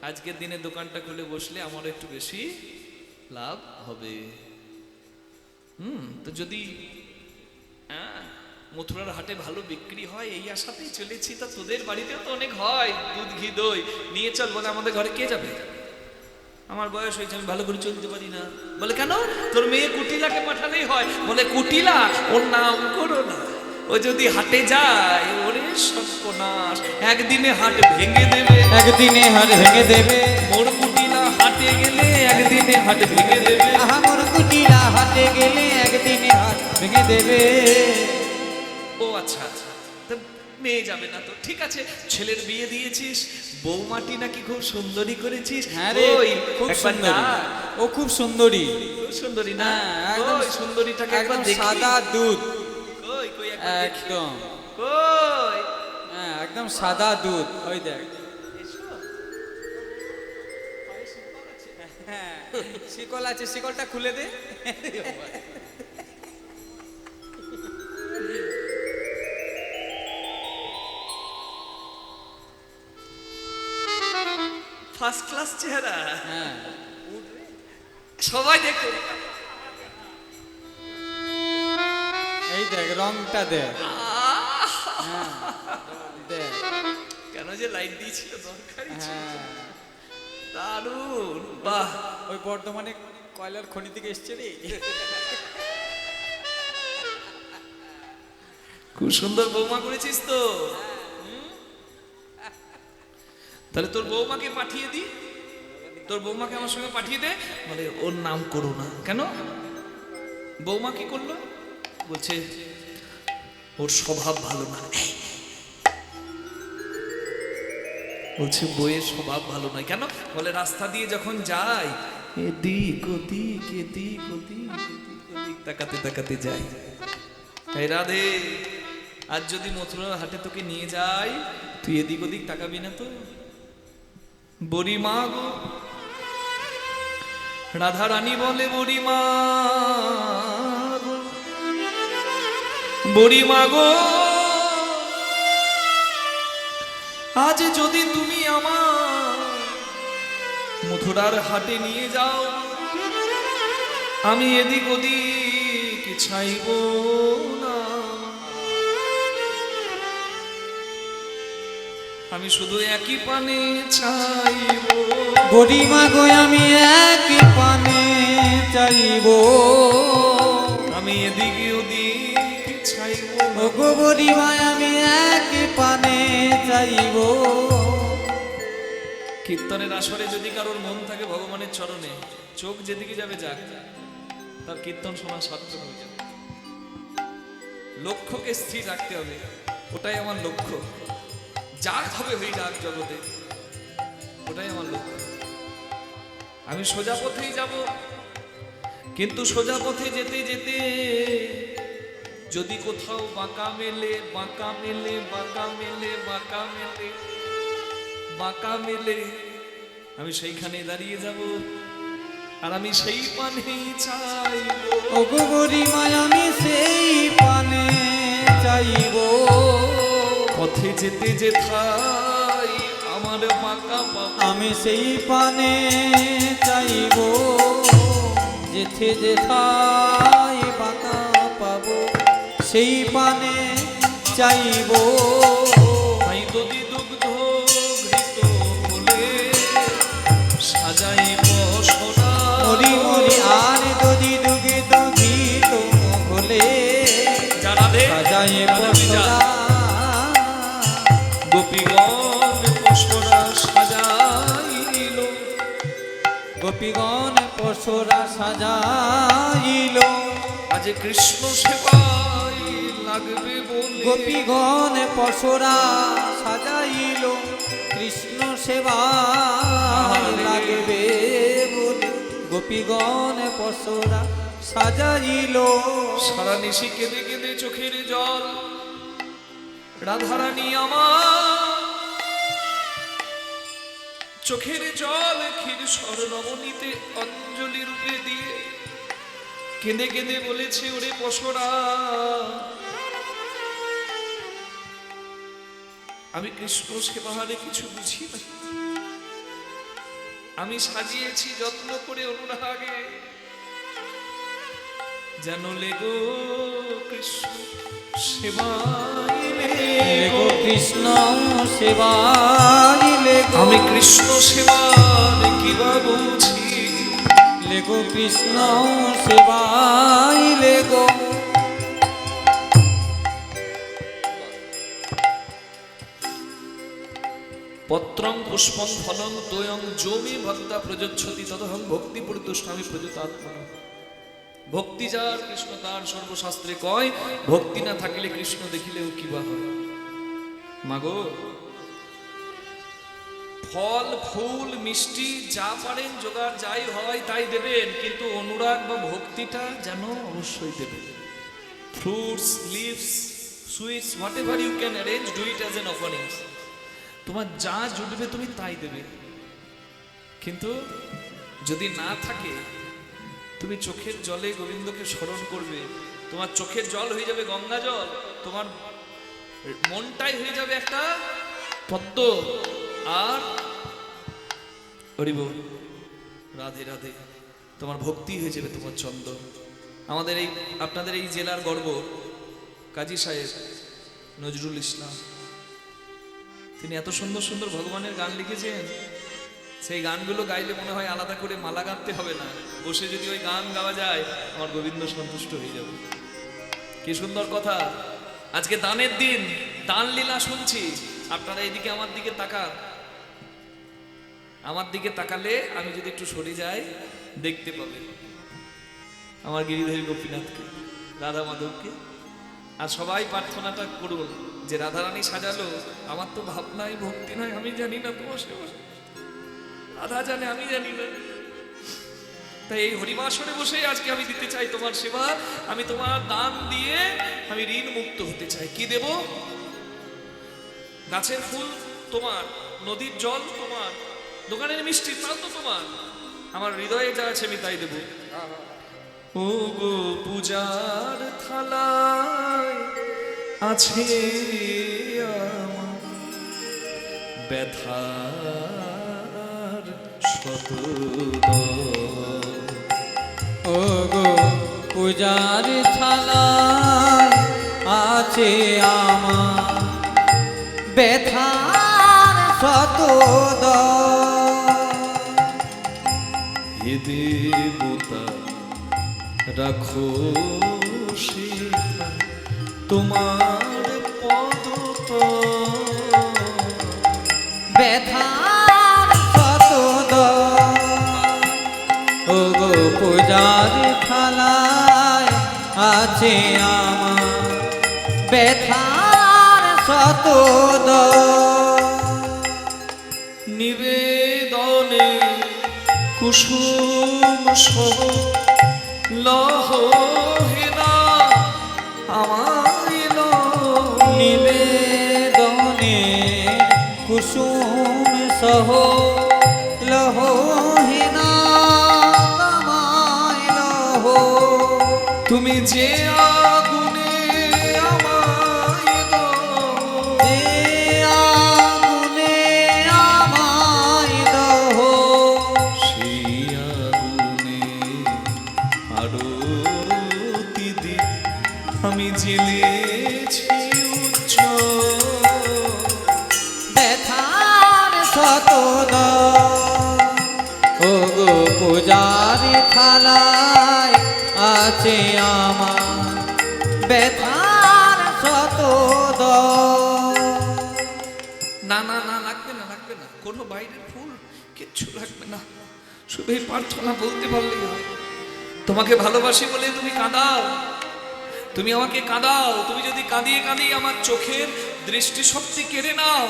আজকের দিনে দোকানটা খুলে বসলে আমার একটু বেশি লাভ হবে। তো যদি মথুরার হাটে ভালো বিক্রি হয় এই আশাতেই চলেছি। তা তোদের বাড়িতেও তো অনেক হয় দুধ ঘি দই, নিয়ে চল। বলে আমাদের ঘরে কে যাবে? আমার বয়স হয়েছে, আমি ভালো করে চলতে পারি না। বলে কেন? তোর মেয়ে কুটিলাকে পাঠালেই হয়। বলে কুটিলা, ওর নাম করো না, ও যদি হাটে যায় ওরে সর্বনাশ, একদিনে হাট ভেঙে দেবে, একদিনে হাট ভেঙে দেবে। মোর কুটিলা হাটে গেলে একদিনে হাট ভেঙে দেবে। আমার কুটিলা হাটে গেলে একদিনে হাট ভেঙে দেবে। ও আচ্ছা আচ্ছা, তা মেয়ে যাবে না তো ঠিক আছে। ছেলের বিয়ে দিয়েছিস, বৌমাটি নাকি খুব সুন্দরী করেছিস। হ্যাঁ রে, ওই খুব একবার সুন্দরী। ডাক। ও খুব সুন্দরী, খুব সুন্দরী না? হ্যাঁ, একদম ওই সুন্দরীটাকে একবার একদম দেখি। সাদা দুধ, কই কই একবার দেখি। একদম কই হ্যাঁ, একদম সাদা দুধ। ওই দেখ, হ্যাঁ শিকল আছে, শিকলটা খুলে দে। ফার্স্ট ক্লাস চেহারা, হ্যাঁ সবাই দেখো। এই দেখ রংটা দেখ, হ্যাঁ দেখ, কেন যে লাইট দিয়েছিল দরকারই ছিল। হ্যাঁ দারুণ, বাহ। ওই বর্ধমানে কয়লার খনি থেকে এসছে রে। খুব সুন্দর বৌমা করেছিস তো। তাহলে তোর বৌমাকে পাঠিয়ে দি, তোর বৌমাকে আমার সঙ্গে পাঠিয়ে দে। বলে ওর নাম করো না। কেন? বৌমা কি করলো? বলছে ওর স্বভাব ভালো না। বলছে বইয়ের স্বভাব ভালো নয়। কেন? বলে রাস্তা দিয়ে যখন যাই এদিক ওদিক এদিক ওদিক এদিক ওদিক তাকাতে তাকাতে যাই। এই রাধে, আজ যদি মথুরার হাটে তোকে নিয়ে যাই, তুই এদিক ওদিক তাকাবি না তো? বড়ি মা গো, রাধা রানী বলে বড়ি মা গো, বড়ি মা গো, আজ যদি তুমি আমার মথুরার হাটে নিয়ে যাও, আমি এদিক ওদিক চাইব না, আমি শুধু একই পানে চাইব। বুড়িমা গো আমি একই পানে চাইব, আমি এদিক ওদিক চাইব না। ও গো বুড়িমা আমি একই পানে চাইব। কীর্তনের আসরে যদি কারোর মন থাকে ভগবানের চরণে, চোখ যেদিকে যাবে যাক, তার কীর্তন শোনা সার্থক হয়ে যাবে। লক্ষ্যকে স্থির রাখতে হবে, ওটাই আমার লক্ষ্য। যা হবে হই ডাক জগতে, ওটাই আমার লক্ষ্য। আমি সোজা পথেই যাব, কিন্তু সোজা পথে যেতে যেতে যদি কোথাও বাঁকা মেলে বাঁকা মেলে বাঁকা মেলে বাঁকা মেলে বাঁকা মেলে, আমি সেইখানে দাঁড়িয়ে যাব, আর আমি সেই পানেই চাইব। ও গো বুড়িমা আমি সেই পানে চাইব। পথে যেতে যেথাই আমার বাঁকা পাবো, আমি সেই পানে চাইব, যেতে যেথায় বাঁকা পাবো সেই পানে চাইব। তাই দধি দুগ্ধ ঘৃত বলে সাজাইব সোনা। মরি মরি আর যদি দুগে দুগিত হলে যারা দে সাজাইব সোনা। গোপীগণ পশরা সাজাইল, গোপীগণ পশরা সাজাইল, আজ কৃষ্ণ সেবাই লাগবে বলে। গোপীগণ পশরা সাজাইল, কৃষ্ণ সেবা লাগবে বলে গোপীগণ পশরা সাজাইল। সারা নিশি কেঁদে কেঁদে চোখের জল রাধারানী আমার, চোখের জল ক্ষীর স্বর্ণমণিতে অঞ্জলি রূপে দিয়ে কেঁদে কেঁদে বলেছে, ওরে পশরা, আমি কৃষ্ণ সেবাহারে কিছু বুঝি না, আমি সাজিয়েছি যত্ন করে অনুরাগে, যেন লেগো কৃষ্ণ সেবাইলে গো কৃষ্ণ সেবাইলে গো। আমি কৃষ্ণ সেবার কিবা বুঝি, লেগো কৃষ্ণ সেবাইলে গো। পত্রং পুষ্পং ফলং তোয়ং যোমে ভক্তা প্রযচ্ছতি তদহং ভক্তি পরিতুষ্টামি প্রযুতাত্মনা। ভক্তি যার কৃষ্ণ তার, সর্বশাস্ত্রে কয়, ভক্তি না থাকিলে কৃষ্ণ দেখিলেও কিবা হয়। মাগো, ফল ফুল মিষ্টি যা পারেন জোগাড় যাই হয় তাই দেবেন, কিন্তু অনুরাগ বা ভক্তিটা যেন অবশ্যই দেবেন। Fruits, leaves, sweets, whatever you can arrange, do it as an offerings. তোমার যা জুটবে তুমি তাই দেবে, কিন্তু যদি না থাকে তুমি চোখের জলে গোবিন্দকে স্মরণ করবে, তোমার চোখের জল হয়ে যাবে গঙ্গা জল, তোমার মনটাই হয়ে যাবে একটা পদ্ম। আর হরিব রাধে রাধে, তোমার ভক্তি হয়ে যাবে তোমার চন্দন। আমাদের এই আপনাদের এই জেলার গর্ব কাজী সাহেব নজরুল ইসলাম, তিনি এত সুন্দর সুন্দর ভগবানের গান লিখেছেন, সেই গানগুলো গাইলে মনে হয় আলাদা করে মালা গাঁথতে হবে না, বসে যদি ওই গান গাওয়া যায় আমার গোবিন্দ সন্তুষ্ট হয়ে যাবে। কি সুন্দর কথা। আজকে দানের দিন, দান লীলা শুনছি। আপনারা এদিকে আমার দিকে তাকান, আমার দিকে তাকালে আমি যদি একটু সরে যাই দেখতে পাবে আমার গিরিধারী গোপীনাথকে, রাধা মাধবকে। আর সবাই প্রার্থনাটা করুন যে রাধারানী সাজালো, আমার তো ভাবনাই ভক্তি নয়, আমি জানি না তোমার সেবা, রাধা জানে আমি জানি না। তাই এই হরিবাসরে বসে আজকে আমি দিতে চাই তোমার সেবা। আমি তোমার দান দিয়ে আমি ঋণ মুক্ত হতে চাই। কি দেব? গাছের ফুল তোমার, নদীর জল তোমার, দোকানের মিষ্টি তাও তো তোমার, আমার হৃদয়ে যা আছে আমি তাই দেব। ও গো পূজার থালায় আছে আমার ব্যথার শতদল। ও গো পূজার থালায় আছে আমার ব্যথার শতদল। হে দেবতা রাখো সেথা তোমার পদতল। ব্যথার শতদল। ও গো পূজার থালায় আছে আমার ব্যথার শতদল। নিবেদনে কুসুম সহ লহ হে না আমায় লহ। নিবেদনে কুসুম সহ লহ হে না আমায় লহ। তুমি যে আগুনে আমায় দহ, যে আগুনে আমায় দহ। সেই আগুনে আরতি দি আমি জেলেছি উজ্জ্বল। ব্যথার শতদল। ও গো পূজার থালায় আছে আমার ব্যথার শতদল। না না না, লাগবে না, লাগবে না, কোনো বাইরের ফুল কিচ্ছু লাগবে না, শুধু এই প্রার্থনা বলতে পারলেই হয়। তোমাকে ভালোবাসি বলে তুমি কাঁদাও, তুমি আমাকে কাঁদাও। তুমি যদি কাঁদিয়ে কাঁদিয়ে আমার চোখের দৃষ্টিশক্তি কেড়ে নাও,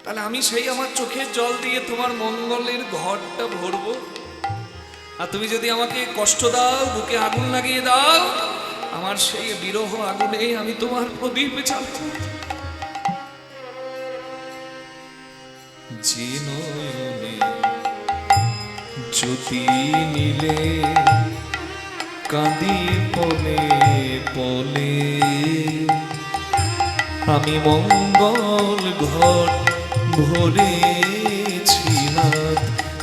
তাহলে আমি সেই আমার চোখের জল দিয়ে তোমার মঙ্গলের ঘরটা ভরবো। আর তুমি যদি আমাকে কষ্ট দাও, বুকে আগুন লাগিয়ে দাও, আমার সেই বিরহ আগুনে আমি তোমার প্রদীপ জ্বালবো। যে নয়নে জ্যোতি নিলে কাঁদি পলে পলে, আমি মঙ্গল ঘর ভরেছি নাথ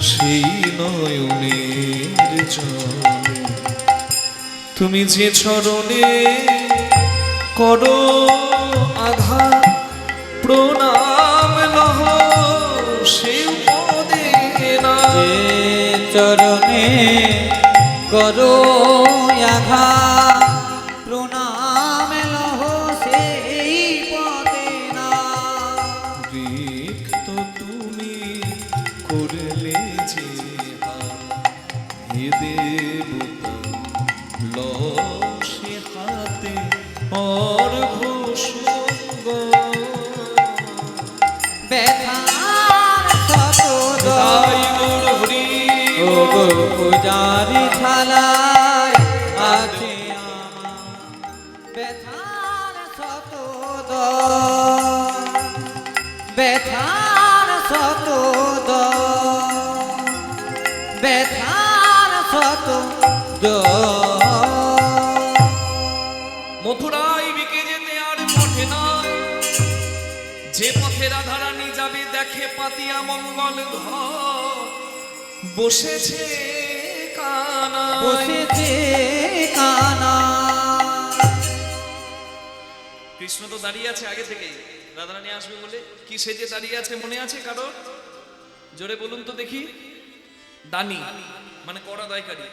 সেই নয়নের জলে। তুমি যে চরণে করো আঘাত প্রণাম লহ সে পদে না। যে চরণে করো আঘাত প্রণাম লহ সেই পদে না। রিক্ত তুমি করলে যে হাত, হে দেবতা লও সে হাতে অর্ঘ্য ব্যথার শতদল। তাই গৌর হরি ও গো পূজারি থালায় আছে আমার ব্যথার শতদল। ব্যথার শতদল। ব্যথার শতদল। মথুরায় বিকে যেতে আর পথে নাই, যে পথে রাধারানী যাবে দেখে পাতিয়া মঙ্গল ঘর বসেছে কানা। বসেছে কানা। কৃষ্ণ তো দাঁড়িয়ে আছে আগে থেকেই, রাধারানী আসবে বলে কি সেজে দাঁড়িয়ে আছে মনে আছে কারো? জোরে বলুন তো দেখি। দানি মানে কড়া দায়কারী।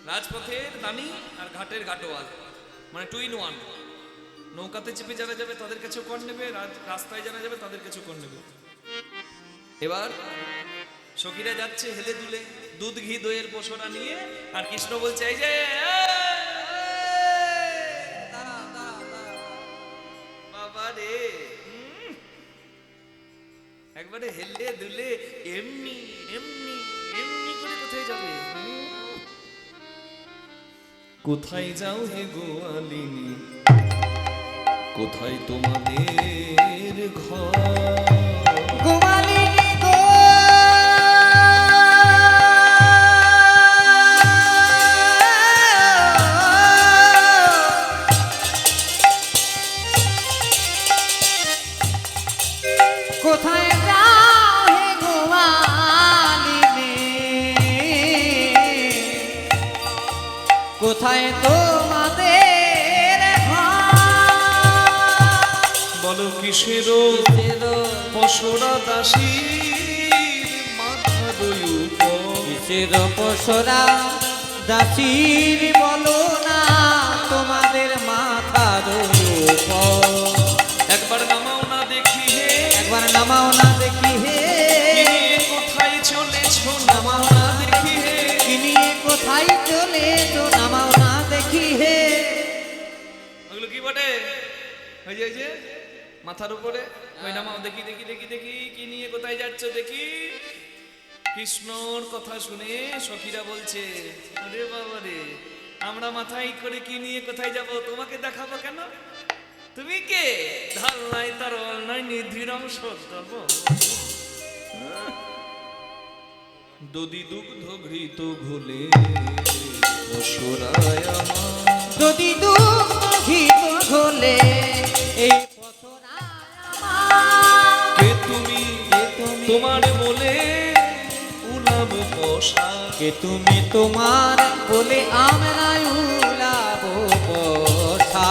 রাজপথের দানি আর ঘাটের ঘাটোয়াল, মানে 2 in 1। নৌকাতে চেপে যারা যাবে তাদের কাছেও কর নেবে, রাস্তায় যারা যাবে তাদের কাছেও কর নেবে। এবার সখীরা যাচ্ছে হেলে দুলে, দুধ ঘি দইয়ের পসরা নিয়ে, আর কৃষ্ণ বলছে এই যে বাবা রে, একবারে হেলে দুলে এমনি এমনি এমনি করে কোথায় যাবে? কোথায় যাও হে গোয়ালিনী, কোথায় তোমাদের ঘর? গোয়ালিনী গো, কোথায় যাও হে গোয়ালিনী, কোথায় তোমাদের ঘর? বলো কিসের পসরা দাসীর মাথা দয়ুপ, কিসের পসরা দাসীর বলো না তোমাদের মাথার উপর? একবার নামাও না দেখি হে, একবার নামাও না দেখি হে, কি নিয়ে কোথায় চলেছো নামাও না দেখি হে। কি নিয়ে কোথায় চলেছো নামাও না দেখি হে। ওগুলো কি বটে? ওই যে মাথার উপরে ওই নামাও দেখি দেখি দেখি দেখি, কি নিয়ে কোথায় যাচ্ছ দেখি। কৃষ্ণর কথা শুনে সখীরা বলছে আরে বাবা রে, আমরা মাথায় করে কি নিয়ে কোথায় যাব, তোমাকে দেখাবো কেন? তুমি কে? ঢাল নাই তরল নাই নিধিরম সদ্যব, দধি দুগ্ধ ঘৃত ঘোলে অসুরায় আমার। যদি দুঃখিত হলে এই পসরা আমার, কে তুমি কে তুমি তোমার বলে উলাব পশা, কে তুমি তোমার বলে আমরা উলাবো বসা।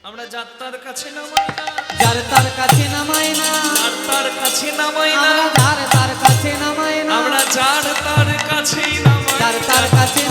আমরা যাত্রার কাছে নামাই না, যার তার কাছে নামাই না, যার তার কাছে নামাই না, আমরা যার তার কাছে নামাই না, আমরা যার তার কাছেই নামাই যার না। তার কাছে